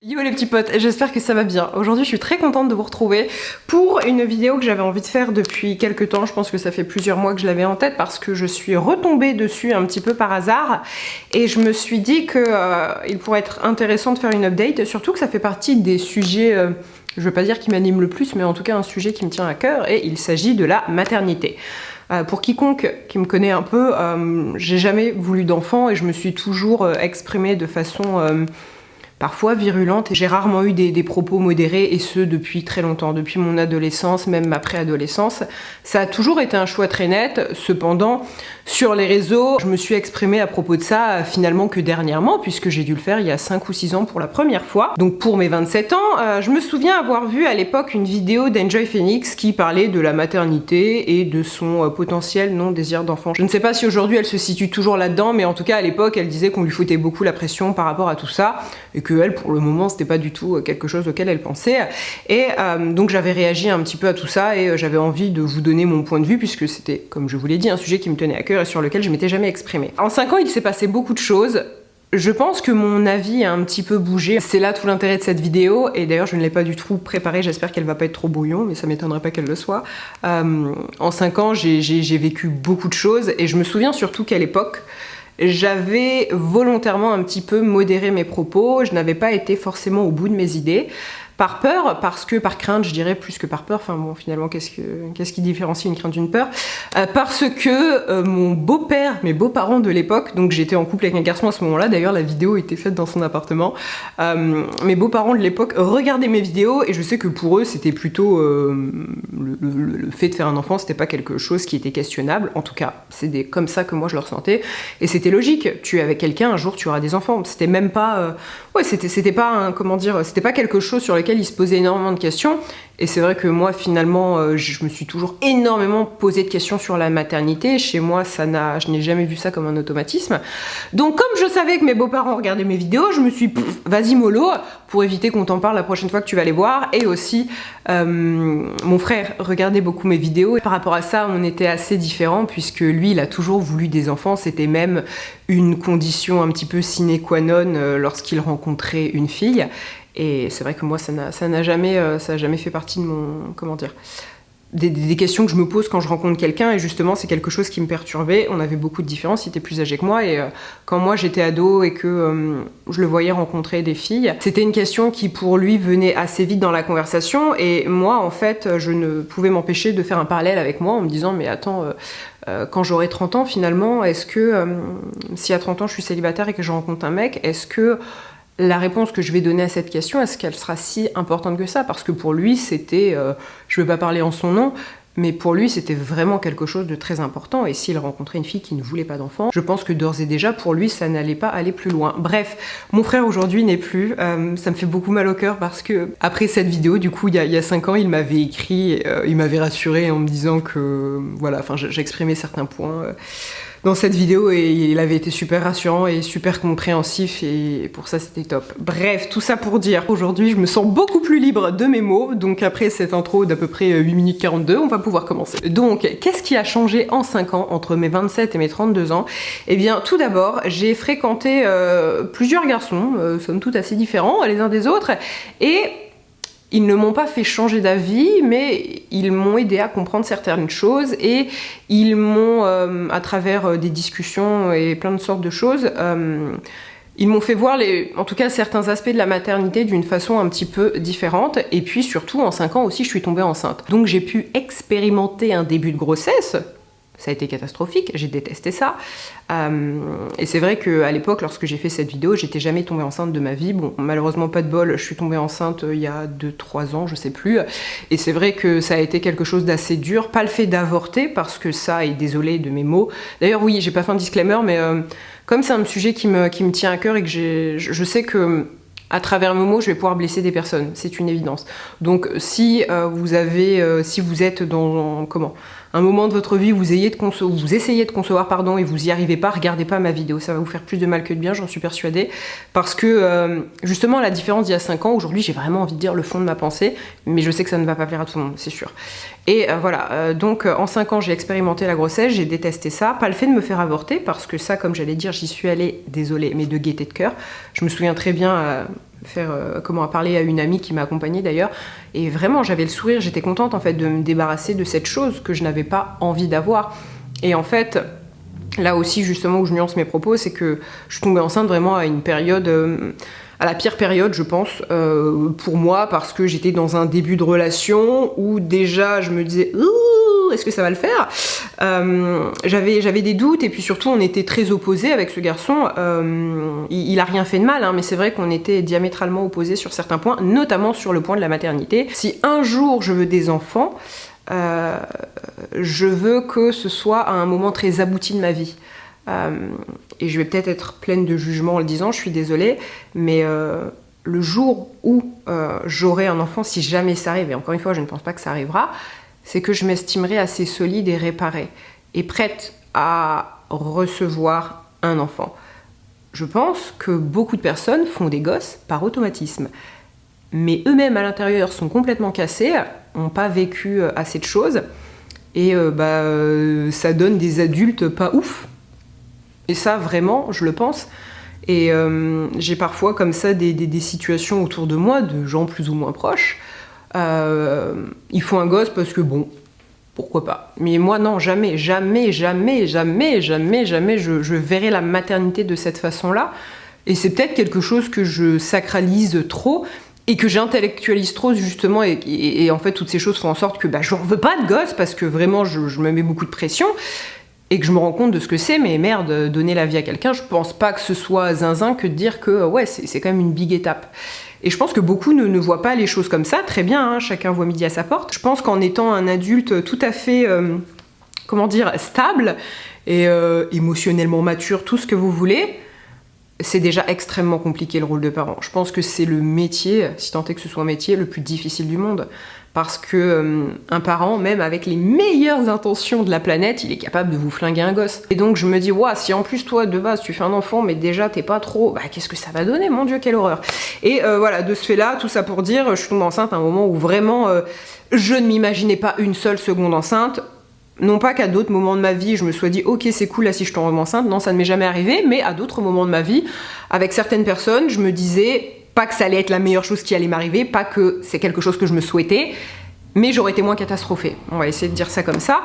Yo les petits potes, j'espère que ça va bien. Aujourd'hui je suis très contente de vous retrouver pour une vidéo que j'avais envie de faire depuis quelques temps. Je pense que ça fait plusieurs mois que je l'avais en tête parce que je suis retombée dessus un petit peu par hasard et je me suis dit que il pourrait être intéressant de faire une update, surtout que ça fait partie des sujets, je veux pas dire qui m'animent le plus, mais en tout cas un sujet qui me tient à cœur, et il s'agit de la maternité. Pour quiconque qui me connaît un peu, j'ai jamais voulu d'enfant et je me suis toujours exprimée de façon parfois virulente, et j'ai rarement eu des propos modérés, et ce depuis très longtemps, depuis mon adolescence, même ma préadolescence. Ça a toujours été un choix très net. Cependant, sur les réseaux, je me suis exprimée à propos de ça finalement que dernièrement, puisque j'ai dû le faire il y a 5 ou 6 ans pour la première fois. Donc pour mes 27 ans, je me souviens avoir vu à l'époque une vidéo d'Enjoy Phoenix qui parlait de la maternité et de son potentiel non-désir d'enfant. Je ne sais pas si aujourd'hui elle se situe toujours là-dedans, mais en tout cas à l'époque elle disait qu'on lui foutait beaucoup la pression par rapport à tout ça, et que elle, pour le moment, c'était pas du tout quelque chose auquel elle pensait. Et donc j'avais réagi un petit peu à tout ça, et j'avais envie de vous donner mon point de vue, puisque c'était, comme je vous l'ai dit, un sujet qui me tenait à cœur et sur lequel je m'étais jamais exprimée. En 5 ans, il s'est passé beaucoup de choses. Je pense que mon avis a un petit peu bougé. C'est là tout l'intérêt de cette vidéo, et d'ailleurs je ne l'ai pas du tout préparée, j'espère qu'elle va pas être trop brouillon, mais ça m'étonnerait pas qu'elle le soit. En 5 ans, j'ai vécu beaucoup de choses, et je me souviens surtout qu'à l'époque, j'avais volontairement un petit peu modéré mes propos, je n'avais pas été forcément au bout de mes idées, par peur, par crainte, je dirais, plus que par peur. Enfin bon, finalement, qu'est-ce qui différencie une crainte d'une peur? Parce que mon beau-père, mes beaux-parents de l'époque, donc j'étais en couple avec un garçon à ce moment-là, d'ailleurs la vidéo était faite dans son appartement, mes beaux-parents de l'époque regardaient mes vidéos, et je sais que pour eux c'était plutôt le fait de faire un enfant, c'était pas quelque chose qui était questionnable, en tout cas c'est comme ça que moi je le ressentais, et c'était logique. Tu es avec quelqu'un, un jour tu auras des enfants. C'était même pas c'était pas comment dire, c'était pas quelque chose sur lequel il se posait énormément de questions. Et c'est vrai que moi finalement je me suis toujours énormément posé de questions sur la maternité. Chez moi je n'ai jamais vu ça comme un automatisme. Donc comme je savais que mes beaux-parents regardaient mes vidéos, je me suis dit vas-y mollo, pour éviter qu'on t'en parle la prochaine fois que tu vas les voir. Et aussi mon frère regardait beaucoup mes vidéos, et par rapport à ça on était assez différents, puisque lui il a toujours voulu des enfants. C'était même une condition un petit peu sine qua non lorsqu'il rencontrait une fille. Et c'est vrai que moi, ça n'a jamais fait partie de mon, comment dire, des questions que je me pose quand je rencontre quelqu'un, et justement c'est quelque chose qui me perturbait. On avait beaucoup de différences, il était plus âgé que moi, et quand moi j'étais ado et que je le voyais rencontrer des filles, c'était une question qui pour lui venait assez vite dans la conversation, et moi en fait je ne pouvais m'empêcher de faire un parallèle avec moi en me disant mais attends, quand j'aurai 30 ans finalement, est-ce que si à 30 ans je suis célibataire et que je rencontre un mec, est-ce que la réponse que je vais donner à cette question, est-ce qu'elle sera si importante que ça? Parce que pour lui, c'était, je ne vais pas parler en son nom, mais pour lui, c'était vraiment quelque chose de très important. Et s'il rencontrait une fille qui ne voulait pas d'enfant, je pense que d'ores et déjà, pour lui, ça n'allait pas aller plus loin. Bref, mon frère aujourd'hui n'est plus. Ça me fait beaucoup mal au cœur, parce que après cette vidéo, du coup, il y a 5 ans, il m'avait écrit, il m'avait rassuré en me disant que, voilà, enfin, j'exprimais certains points dans cette vidéo, et il avait été super rassurant et super compréhensif, et pour ça c'était top. Bref, tout ça pour dire, aujourd'hui je me sens beaucoup plus libre de mes mots, donc après cette intro d'à peu près 8 minutes 42, on va pouvoir commencer. Donc, qu'est-ce qui a changé en 5 ans, entre mes 27 et mes 32 ans? Eh bien, tout d'abord, j'ai fréquenté plusieurs garçons, somme toute assez différents les uns des autres, et ils ne m'ont pas fait changer d'avis, mais ils m'ont aidé à comprendre certaines choses, et ils m'ont, à travers des discussions et plein de sortes de choses, ils m'ont fait voir en tout cas certains aspects de la maternité d'une façon un petit peu différente. Et puis surtout, en 5 ans aussi, je suis tombée enceinte. Donc j'ai pu expérimenter un début de grossesse. Ça a été catastrophique, j'ai détesté ça. Et c'est vrai qu'à l'époque, lorsque j'ai fait cette vidéo, j'étais jamais tombée enceinte de ma vie. Bon, malheureusement, pas de bol, je suis tombée enceinte il y a 2-3 ans, je sais plus. Et c'est vrai que ça a été quelque chose d'assez dur. Pas le fait d'avorter, parce que ça, et désolée de mes mots. D'ailleurs, oui, j'ai pas fait un disclaimer, mais comme c'est un sujet qui me tient à cœur, et que je sais que à travers mes mots, je vais pouvoir blesser des personnes, c'est une évidence. Donc si si vous êtes dans un moment de votre vie où vous essayez de concevoir, et vous y arrivez pas, regardez pas ma vidéo, ça va vous faire plus de mal que de bien, j'en suis persuadée, parce que justement la différence d'il y a 5 ans, aujourd'hui j'ai vraiment envie de dire le fond de ma pensée, mais je sais que ça ne va pas plaire à tout le monde, c'est sûr. Et voilà, donc en 5 ans j'ai expérimenté la grossesse, j'ai détesté ça, pas le fait de me faire avorter, parce que ça, comme j'allais dire, j'y suis allée, désolée, mais de gaieté de cœur. Je me souviens très bien comment parler à une amie qui m'a accompagnée d'ailleurs. Et vraiment, j'avais le sourire, j'étais contente en fait de me débarrasser de cette chose que je n'avais pas envie d'avoir. Et en fait, là aussi justement où je nuance mes propos, c'est que je suis tombée enceinte vraiment à une période, à la pire période je pense, pour moi, parce que j'étais dans un début de relation où déjà je me disais est-ce que ça va le faire, j'avais des doutes, et puis surtout on était très opposés avec ce garçon. Il a rien fait de mal, hein, mais c'est vrai qu'on était diamétralement opposés sur certains points, notamment sur le point de la maternité. Si un jour je veux des enfants, je veux que ce soit à un moment très abouti de ma vie. Et je vais peut-être être pleine de jugement en le disant, je suis désolée, mais le jour où j'aurai un enfant, si jamais ça arrive, et encore une fois je ne pense pas que ça arrivera, c'est que je m'estimerai assez solide et réparée, et prête à recevoir un enfant. Je pense que beaucoup de personnes font des gosses par automatisme, mais eux-mêmes à l'intérieur sont complètement cassés, n'ont pas vécu assez de choses, et ça donne des adultes pas ouf. Et ça, vraiment, je le pense. Et j'ai parfois comme ça des situations autour de moi, de gens plus ou moins proches. Ils font un gosse parce que bon, pourquoi pas. Mais moi non, jamais je verrai la maternité de cette façon-là. Et c'est peut-être quelque chose que je sacralise trop et que j'intellectualise trop justement. Et en fait, toutes ces choses font en sorte que je n'en veux pas de gosse parce que vraiment, je me mets beaucoup de pression. Et que je me rends compte de ce que c'est, mais merde, donner la vie à quelqu'un, je pense pas que ce soit zinzin que de dire que ouais, c'est quand même une big étape. Et je pense que beaucoup ne voient pas les choses comme ça, très bien, hein, chacun voit midi à sa porte. Je pense qu'en étant un adulte tout à fait, stable et émotionnellement mature, tout ce que vous voulez, c'est déjà extrêmement compliqué le rôle de parent. Je pense que c'est le métier, si tant est que ce soit un métier, le plus difficile du monde. Parce que un parent, même avec les meilleures intentions de la planète, il est capable de vous flinguer un gosse. Et donc je me dis, si en plus toi de base tu fais un enfant, mais déjà t'es pas trop, qu'est-ce que ça va donner, mon Dieu, quelle horreur. Et voilà, de ce fait-là, tout ça pour dire, je suis tombée enceinte à un moment où vraiment je ne m'imaginais pas une seule seconde enceinte. Non pas qu'à d'autres moments de ma vie, je me sois dit « Ok, c'est cool, là, si je tombe enceinte », non, ça ne m'est jamais arrivé, mais à d'autres moments de ma vie, avec certaines personnes, je me disais pas que ça allait être la meilleure chose qui allait m'arriver, pas que c'est quelque chose que je me souhaitais, mais j'aurais été moins catastrophée. On va essayer de dire ça comme ça.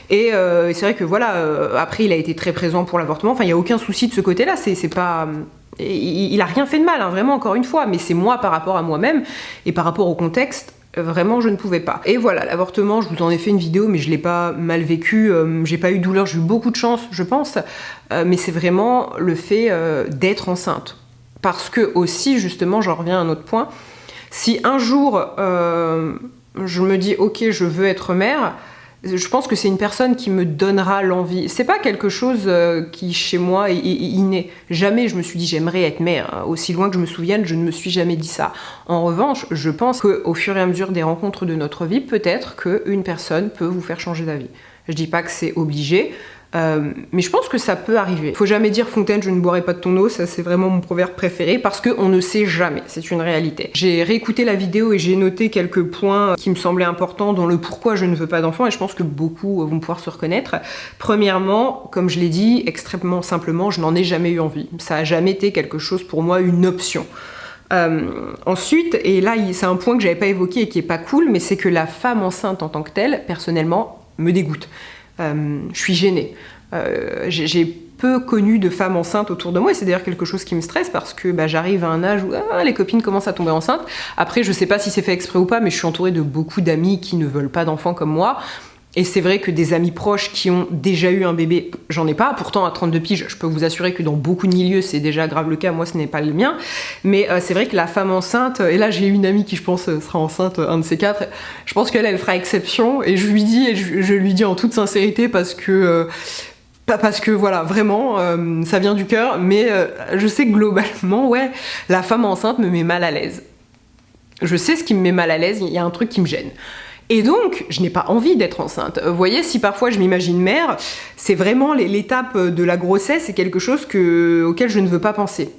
Et c'est vrai que voilà, après, il a été très présent pour l'avortement. Enfin, il n'y a aucun souci de ce côté-là, c'est pas... Il a rien fait de mal, hein, vraiment, encore une fois, mais c'est moi par rapport à moi-même, et par rapport au contexte, vraiment je ne pouvais pas. Et voilà, l'avortement, je vous en ai fait une vidéo, mais je l'ai pas mal vécu, j'ai pas eu de douleur, j'ai eu beaucoup de chance, je pense, mais c'est vraiment le fait d'être enceinte. Parce que aussi, justement, j'en reviens à un autre point, si un jour je me dis ok, je veux être mère, je pense que c'est une personne qui me donnera l'envie. C'est pas quelque chose qui chez moi est inné. Jamais je me suis dit j'aimerais être mère. Aussi loin que je me souvienne, je ne me suis jamais dit ça. En revanche, je pense qu'au fur et à mesure des rencontres de notre vie, peut-être qu'une personne peut vous faire changer d'avis. Je dis pas que c'est obligé, mais je pense que ça peut arriver. Faut jamais dire Fontaine, je ne boirai pas de ton eau, ça c'est vraiment mon proverbe préféré, parce qu'on ne sait jamais, c'est une réalité. J'ai réécouté la vidéo et j'ai noté quelques points qui me semblaient importants dans le pourquoi je ne veux pas d'enfant, et je pense que beaucoup vont pouvoir se reconnaître. Premièrement, comme je l'ai dit, extrêmement simplement, je n'en ai jamais eu envie. Ça a jamais été quelque chose pour moi, une option. Ensuite, et là c'est un point que j'avais pas évoqué et qui est pas cool, mais c'est que la femme enceinte en tant que telle, personnellement, me dégoûte. Je suis gênée. J'ai peu connu de femmes enceintes autour de moi, et c'est d'ailleurs quelque chose qui me stresse parce que j'arrive à un âge où les copines commencent à tomber enceintes. Après, je sais pas si c'est fait exprès ou pas, mais je suis entourée de beaucoup d'amis qui ne veulent pas d'enfants comme moi. Et c'est vrai que des amis proches qui ont déjà eu un bébé, j'en ai pas. Pourtant, à 32 piges, je peux vous assurer que dans beaucoup de milieux, c'est déjà grave le cas. Moi, ce n'est pas le mien. Mais c'est vrai que la femme enceinte, et là, j'ai une amie qui, je pense, sera enceinte, un de ces quatre. Je pense qu'elle, elle fera exception. Et je lui dis, et je lui dis en toute sincérité, parce que voilà, vraiment, ça vient du cœur. Mais je sais que globalement, la femme enceinte me met mal à l'aise. Je sais ce qui me met mal à l'aise. Il y a un truc qui me gêne. Et donc, je n'ai pas envie d'être enceinte. Vous voyez, si parfois je m'imagine mère, c'est vraiment l'étape de la grossesse, c'est quelque chose auquel je ne veux pas penser.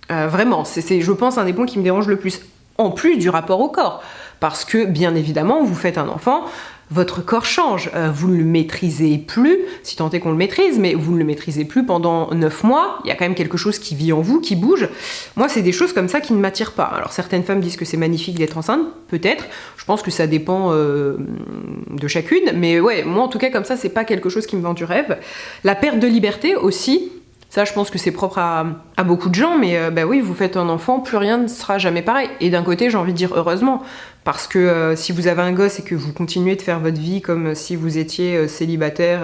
Vraiment, c'est, je pense, un des points qui me dérange le plus. En plus du rapport au corps. Parce que, bien évidemment, vous faites un enfant, votre corps change. Vous ne le maîtrisez plus, si tant est qu'on le maîtrise, mais vous ne le maîtrisez plus pendant 9 mois. Il y a quand même quelque chose qui vit en vous, qui bouge. Moi, c'est des choses comme ça qui ne m'attirent pas. Alors, certaines femmes disent que c'est magnifique d'être enceinte, peut-être. Je pense que ça dépend de chacune. Mais ouais, moi, en tout cas, comme ça, c'est pas quelque chose qui me vend du rêve. La perte de liberté aussi. Ça, je pense que c'est propre à beaucoup de gens, mais bah oui, vous faites un enfant, plus rien ne sera jamais pareil. Et d'un côté, j'ai envie de dire heureusement, parce que si vous avez un gosse et que vous continuez de faire votre vie comme si vous étiez célibataire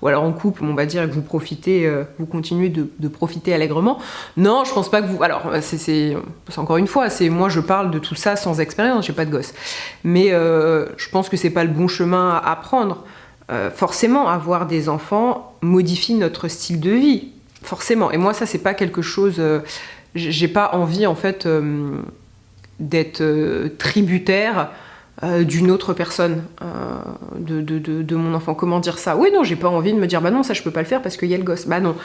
ou alors en couple, on va dire, et que vous profitez, vous continuez de profiter allègrement. Non, je pense pas que vous... Alors, c'est encore une fois, moi je parle de tout ça sans expérience, j'ai pas de gosse. Mais je pense que c'est pas le bon chemin à prendre. Forcément, avoir des enfants modifie notre style de vie, forcément. Et moi, ça, c'est pas quelque chose... j'ai pas envie, en fait, d'être tributaire d'une autre personne, de mon enfant. Comment dire ça? Oui, non, j'ai pas envie de me dire, bah non, ça, je peux pas le faire parce qu'il y a le gosse. Bah non.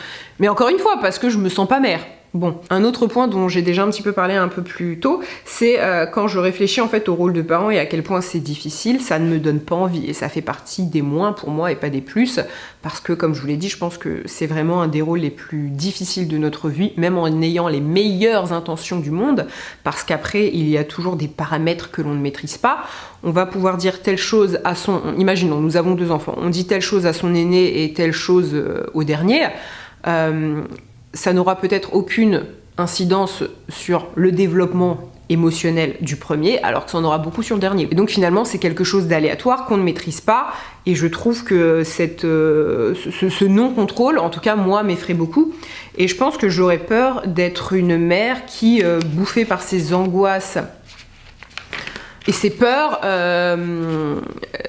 Mais encore une fois, parce que je me sens pas mère. Bon, un autre point dont j'ai déjà un petit peu parlé un peu plus tôt, c'est quand je réfléchis en fait au rôle de parent et à quel point c'est difficile, ça ne me donne pas envie et ça fait partie des moins pour moi et pas des plus, parce que comme je vous l'ai dit, je pense que c'est vraiment un des rôles les plus difficiles de notre vie, même en ayant les meilleures intentions du monde, parce qu'après il y a toujours des paramètres que l'on ne maîtrise pas. On va pouvoir dire telle chose à son... Imaginons, nous avons 2 enfants, on dit telle chose à son aîné et telle chose au dernier. Ça n'aura peut-être aucune incidence sur le développement émotionnel du premier, alors que ça en aura beaucoup sur le dernier. Et donc finalement, c'est quelque chose d'aléatoire qu'on ne maîtrise pas, et je trouve que ce non-contrôle, en tout cas moi, m'effraie beaucoup. Et je pense que j'aurais peur d'être une mère qui, bouffée par ses angoisses et ces peurs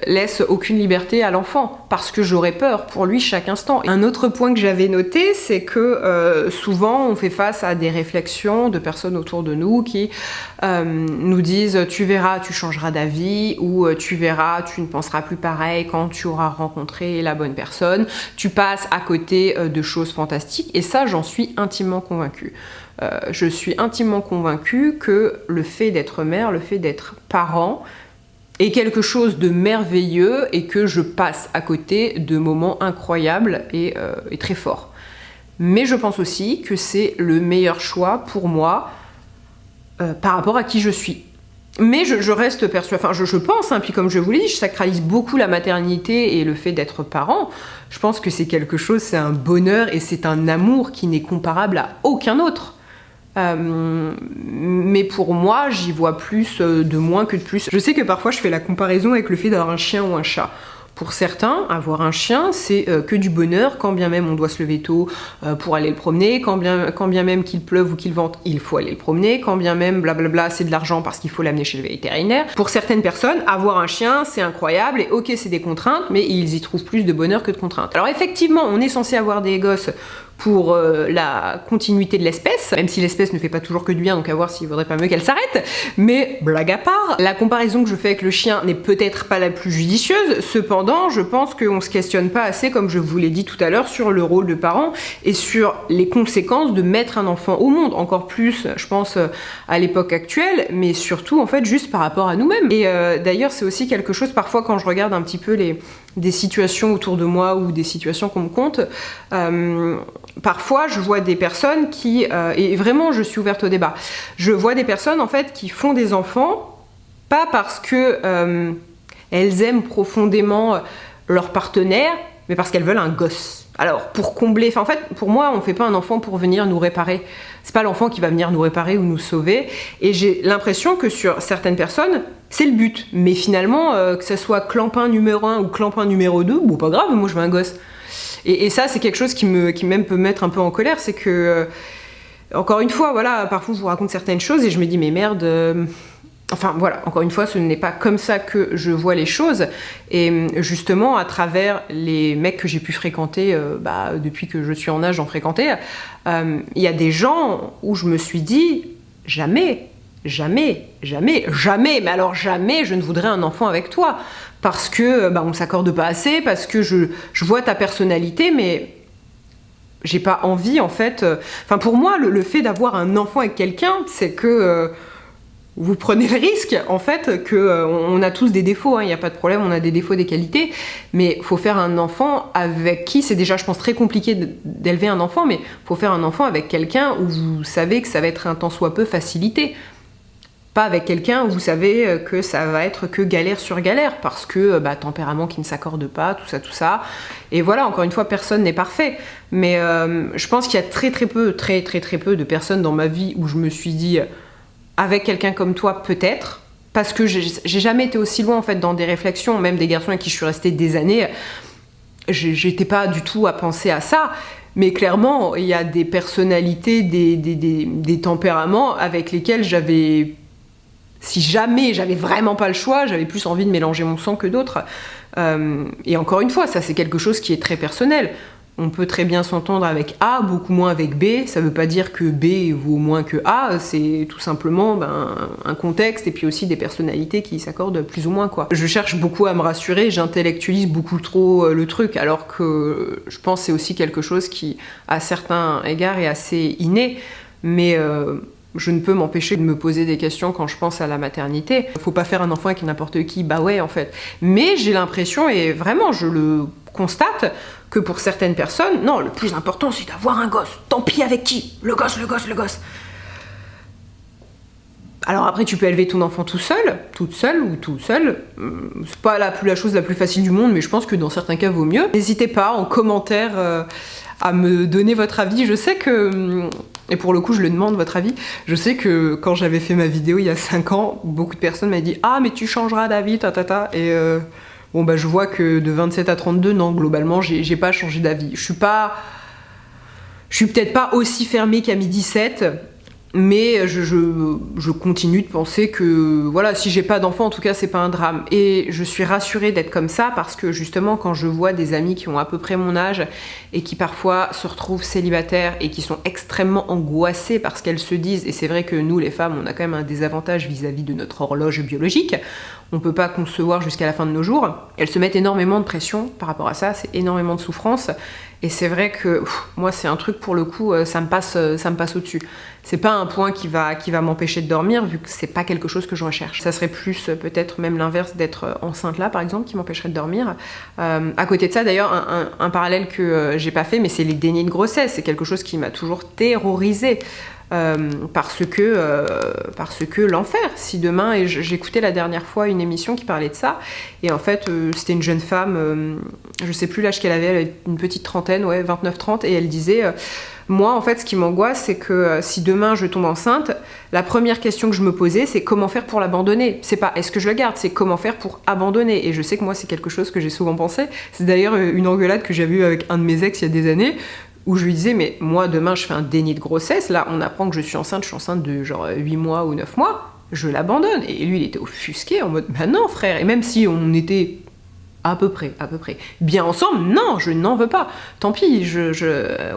laissent aucune liberté à l'enfant, parce que j'aurais peur pour lui chaque instant. Un autre point que j'avais noté, c'est que souvent on fait face à des réflexions de personnes autour de nous qui nous disent « tu verras, tu changeras d'avis » ou « tu verras, tu ne penseras plus pareil quand tu auras rencontré la bonne personne, tu passes à côté de choses fantastiques » et ça, j'en suis intimement convaincue. Je suis intimement convaincue que le fait d'être mère, le fait d'être parent est quelque chose de merveilleux et que je passe à côté de moments incroyables et très forts. Mais je pense aussi que c'est le meilleur choix pour moi par rapport à qui je suis. Mais je reste persuadée, enfin je pense, puis comme je vous l'ai dit, je sacralise beaucoup la maternité et le fait d'être parent. Je pense que c'est quelque chose, c'est un bonheur et c'est un amour qui n'est comparable à aucun autre. Mais pour moi, j'y vois plus de moins que de plus. Je sais que parfois je fais la comparaison avec le fait d'avoir un chien ou un chat. Pour certains, avoir un chien, c'est que du bonheur, quand bien même on doit se lever tôt pour aller le promener, quand bien même qu'il pleuve ou qu'il vente, il faut aller le promener, quand bien même blablabla, c'est de l'argent parce qu'il faut l'amener chez le vétérinaire. Pour certaines personnes, avoir un chien, c'est incroyable et ok, c'est des contraintes, mais ils y trouvent plus de bonheur que de contraintes. Alors effectivement, on est censé avoir des gosses pour la continuité de l'espèce, même si l'espèce ne fait pas toujours que du bien, donc à voir s'il vaudrait pas mieux qu'elle s'arrête. Mais blague à part, la comparaison que je fais avec le chien n'est peut-être pas la plus judicieuse, cependant je pense qu'on se questionne pas assez, comme je vous l'ai dit tout à l'heure, sur le rôle de parent et sur les conséquences de mettre un enfant au monde, encore plus je pense à l'époque actuelle, mais surtout en fait juste par rapport à nous-mêmes. Et d'ailleurs c'est aussi quelque chose, parfois quand je regarde un petit peu des situations autour de moi ou des situations qu'on me conte, parfois je vois des personnes qui, et vraiment je suis ouverte au débat, je vois des personnes en fait qui font des enfants, pas parce que elles aiment profondément leur partenaire, mais parce qu'elles veulent un gosse. Alors pour combler, en fait pour moi on fait pas un enfant pour venir nous réparer, c'est pas l'enfant qui va venir nous réparer ou nous sauver, et j'ai l'impression que sur certaines personnes c'est le but, mais finalement que ça soit clampin numéro 1 ou clampin numéro 2, bon pas grave, moi je veux un gosse. Et ça c'est quelque chose qui même peut me mettre un peu en colère, c'est que encore une fois voilà, parfois je vous raconte certaines choses et je me dis mais merde, enfin voilà, encore une fois, ce n'est pas comme ça que je vois les choses. Et justement, à travers les mecs que j'ai pu fréquenter, depuis que je suis en âge d'en fréquenter, il y a des gens où je me suis dit, jamais, mais alors jamais je ne voudrais un enfant avec toi. Parce que on s'accorde pas assez, parce que je vois ta personnalité, mais j'ai pas envie en fait. Enfin, pour moi, le fait d'avoir un enfant avec quelqu'un, c'est que... vous prenez le risque, en fait, que on a tous des défauts, il n'y a pas de problème, on a des défauts, des qualités, mais il faut faire un enfant avec qui, c'est déjà, je pense, très compliqué d'élever un enfant, mais il faut faire un enfant avec quelqu'un où vous savez que ça va être un tant soit peu facilité. Pas avec quelqu'un où vous savez que ça va être que galère sur galère, parce que tempérament qui ne s'accorde pas, tout ça. Et voilà, encore une fois, personne n'est parfait. Mais je pense qu'il y a très peu de personnes dans ma vie où je me suis dit... avec quelqu'un comme toi, peut-être, parce que j'ai jamais été aussi loin en fait dans des réflexions, même des garçons avec qui je suis restée des années, j'étais pas du tout à penser à ça, mais clairement, il y a des personnalités, des tempéraments avec lesquels si jamais j'avais vraiment pas le choix, j'avais plus envie de mélanger mon sang que d'autres. Et encore une fois, ça c'est quelque chose qui est très personnel. On peut très bien s'entendre avec A, beaucoup moins avec B. Ça veut pas dire que B vaut moins que A, c'est tout simplement un contexte et puis aussi des personnalités qui s'accordent plus ou moins, quoi. Je cherche beaucoup à me rassurer, j'intellectualise beaucoup trop le truc, alors que je pense que c'est aussi quelque chose qui, à certains égards, est assez inné, mais... je ne peux m'empêcher de me poser des questions quand je pense à la maternité. Faut pas faire un enfant avec n'importe qui, bah ouais en fait. Mais j'ai l'impression, et vraiment je le constate, que pour certaines personnes, non, le plus important c'est d'avoir un gosse. Tant pis avec qui, le gosse. Alors après tu peux élever ton enfant tout seul, toute seule ou tout seul. C'est pas la chose la plus facile du monde, mais je pense que dans certains cas vaut mieux. N'hésitez pas en commentaire à me donner votre avis. Je sais que... et pour le coup, je le demande, votre avis. Je sais que quand j'avais fait ma vidéo il y a 5 ans, beaucoup de personnes m'ont dit « Ah, mais tu changeras d'avis, ta. » Et je vois que de 27 à 32, non, globalement, j'ai pas changé d'avis. Je suis peut-être pas aussi fermée qu'à mes 17, mais je continue de penser que, voilà, si j'ai pas d'enfant, en tout cas, c'est pas un drame. Et je suis rassurée d'être comme ça parce que, justement, quand je vois des amis qui ont à peu près mon âge et qui, parfois, se retrouvent célibataires et qui sont extrêmement angoissées parce qu'elles se disent, et c'est vrai que nous, les femmes, on a quand même un désavantage vis-à-vis de notre horloge biologique, on peut pas concevoir jusqu'à la fin de nos jours, elles se mettent énormément de pression par rapport à ça, c'est énormément de souffrance. Et c'est vrai que moi c'est un truc pour le coup, ça me passe au-dessus. C'est pas un point qui va m'empêcher de dormir vu que c'est pas quelque chose que je recherche. Ça serait plus peut-être même l'inverse d'être enceinte là par exemple qui m'empêcherait de dormir. À côté de ça d'ailleurs un parallèle que j'ai pas fait mais c'est les dénis de grossesse. C'est quelque chose qui m'a toujours terrorisée. Parce que l'enfer, si demain, et j'écoutais la dernière fois une émission qui parlait de ça, et en fait c'était une jeune femme, je sais plus l'âge qu'elle avait une petite trentaine, ouais, 29-30, et elle disait moi en fait ce qui m'angoisse c'est que si demain je tombe enceinte, la première question que je me posais c'est comment faire pour l'abandonner. C'est pas est-ce que je le garde, c'est comment faire pour abandonner. Et je sais que moi c'est quelque chose que j'ai souvent pensé. C'est d'ailleurs une engueulade que j'avais eue avec un de mes ex il y a des années, où je lui disais, mais moi, demain, je fais un déni de grossesse. Là, on apprend que je suis enceinte de genre 8 mois ou 9 mois. Je l'abandonne. Et lui, il était offusqué en mode, bah non, frère. Et même si on était à peu près bien ensemble, non, je n'en veux pas. Tant pis,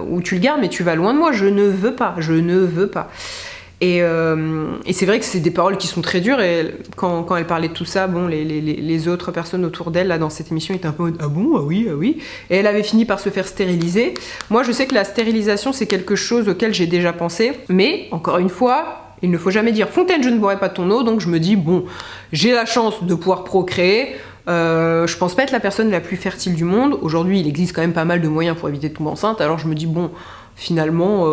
ou tu le gardes, mais tu vas loin de moi. Je ne veux pas. Et c'est vrai que c'est des paroles qui sont très dures, et quand elle parlait de tout ça, bon, les autres personnes autour d'elle, là, dans cette émission, étaient un peu « Ah bon, ah oui », et elle avait fini par se faire stériliser. Moi, je sais que la stérilisation, c'est quelque chose auquel j'ai déjà pensé, mais, encore une fois, il ne faut jamais dire « Fontaine, je ne boirai pas de ton eau », donc je me dis « Bon, j'ai la chance de pouvoir procréer », je pense pas être la personne la plus fertile du monde. Aujourd'hui, il existe quand même pas mal de moyens pour éviter de tomber enceinte, alors je me dis « Bon », finalement,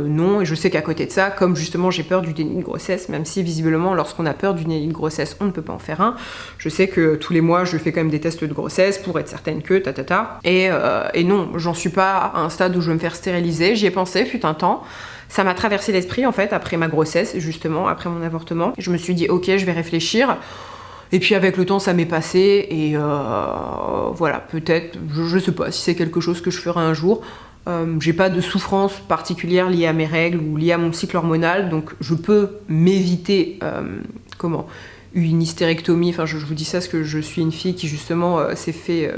non. Et je sais qu'à côté de ça, comme justement j'ai peur du déni de grossesse, même si visiblement lorsqu'on a peur du déni de grossesse, on ne peut pas en faire un, je sais que tous les mois je fais quand même des tests de grossesse pour être certaine que et non, j'en suis pas à un stade où je vais me faire stériliser. J'y ai pensé, fut un temps. Ça m'a traversé l'esprit en fait après ma grossesse, justement, après mon avortement. Je me suis dit ok, je vais réfléchir. Et puis avec le temps ça m'est passé et voilà, peut-être, je sais pas si c'est quelque chose que je ferai un jour. J'ai pas de souffrance particulière liée à mes règles ou liée à mon cycle hormonal, donc je peux m'éviter une hystérectomie. Enfin, je vous dis ça parce que je suis une fille qui justement s'est fait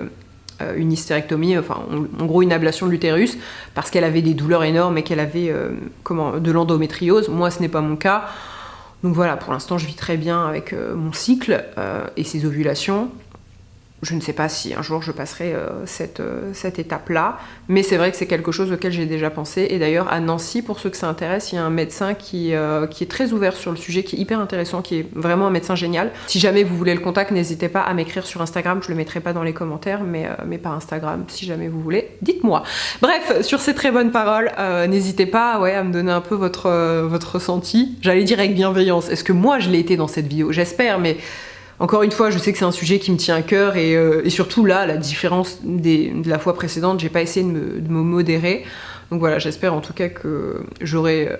une hystérectomie, en gros une ablation de l'utérus, parce qu'elle avait des douleurs énormes et qu'elle avait de l'endométriose. Moi, ce n'est pas mon cas. Donc voilà, pour l'instant, je vis très bien avec mon cycle et ses ovulations. Je ne sais pas si un jour je passerai cette étape-là, mais c'est vrai que c'est quelque chose auquel j'ai déjà pensé. Et d'ailleurs, à Nancy, pour ceux que ça intéresse, il y a un médecin qui est très ouvert sur le sujet, qui est hyper intéressant, qui est vraiment un médecin génial. Si jamais vous voulez le contact, n'hésitez pas à m'écrire sur Instagram. Je le mettrai pas dans les commentaires, mais par Instagram, si jamais vous voulez, dites-moi. Bref, sur ces très bonnes paroles, n'hésitez pas à me donner un peu votre ressenti. J'allais dire avec bienveillance. Est-ce que moi, je l'ai été dans cette vidéo? J'espère, mais... Encore une fois, je sais que c'est un sujet qui me tient à cœur et surtout là, la différence de la fois précédente, j'ai pas essayé de me modérer. Donc voilà, j'espère en tout cas que j'aurai...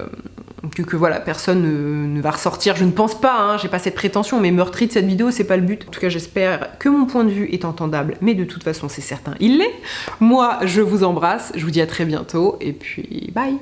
que voilà, personne ne va ressortir, je ne pense pas, hein, j'ai pas cette prétention, mais meurtri de cette vidéo, c'est pas le but. En tout cas, j'espère que mon point de vue est entendable, mais de toute façon, c'est certain, il l'est. Moi, je vous embrasse, je vous dis à très bientôt, et puis bye!